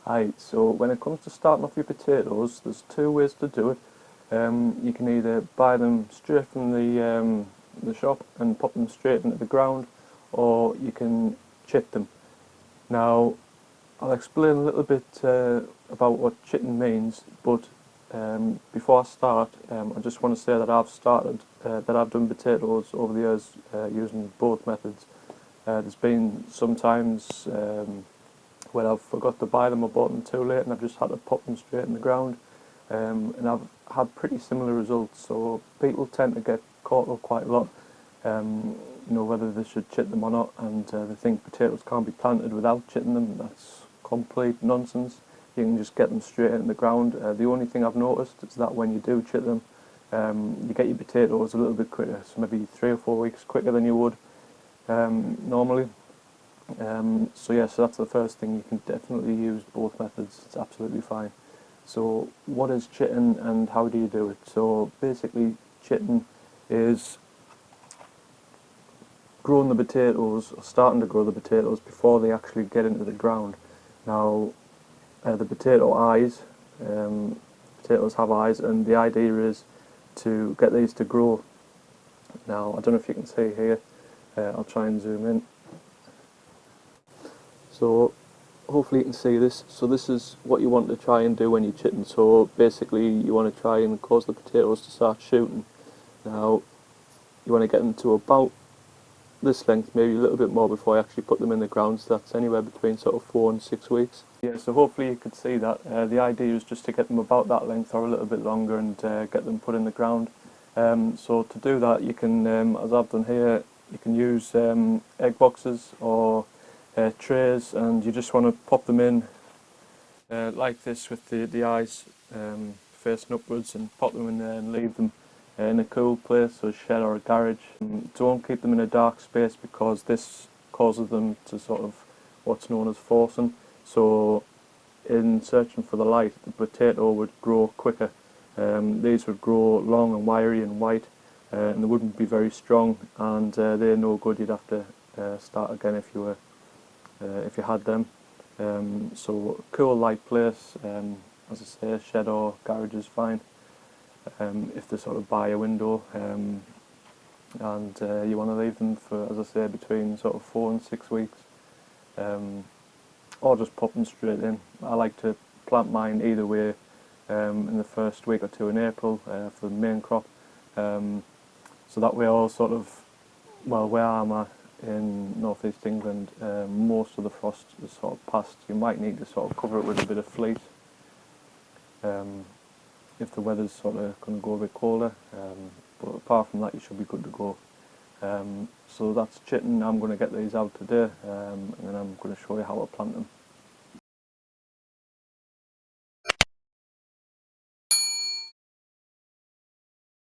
Hi, so when it comes to starting off your potatoes, there's two ways to do it. You can either buy them straight from the shop and pop them straight into the ground, or you can chit them. Now, I'll explain a little bit about what chitting means, but before I start, I just want to say that I've done potatoes over the years using both methods. There's been sometimes when I've forgot to buy them or bought them too late and I've just had to pop them straight in the ground, and I've had pretty similar results. So people tend to get caught up quite a lot, whether they should chit them or not, and they think potatoes can't be planted without chitting them. That's complete nonsense. You can just get them straight in the ground. The only thing I've noticed is that when you do chit them, you get your potatoes a little bit quicker, so maybe 3 or 4 weeks quicker than you would normally. So that's the first thing. You can definitely use both methods. It's absolutely fine. So what is chitting and how do you do it? So basically, chitting is growing the potatoes, or starting to grow the potatoes before they actually get into the ground. Now, the potatoes have eyes, and the idea is to get these to grow. Now, I don't know if you can see here. I'll try and zoom in. So hopefully you can see this. So this is what you want to try and do when you're chitting. So basically you want to try and cause the potatoes to start shooting. Now you want to get them to about this length, maybe a little bit more before you actually put them in the ground. So that's anywhere between sort of 4 and 6 weeks. Yeah, so hopefully you could see that. The idea is just to get them about that length or a little bit longer and get them put in the ground. So to do that you can, as I've done here, you can use egg boxes or trays, and you just want to pop them in like this with the eyes facing upwards, and pop them in there and leave them in a cool place, so a shed or a garage. Don't keep them in a dark space because this causes them to sort of what's known as forcing. So in searching for the light, the potato would grow quicker. These would grow long and wiry and white, and they wouldn't be very strong, and they're no good. You'd have to start again if you had them. So a cool light place, as I say, a shed or garage is fine, if they're sort of by a window, and you want to leave them for, as I say, between sort of 4 and 6 weeks, or just pop them straight in. I like to plant mine either way, in the first week or two in April for the main crop, so that way all sort of, well, where I'm at in northeast England, most of the frost is sort of past. You might need to sort of cover it with a bit of fleece if the weather's sort of going to go a bit colder, but apart from that you should be good to go. So that's chitting. I'm going to get these out today, and then I'm going to show you how to plant them.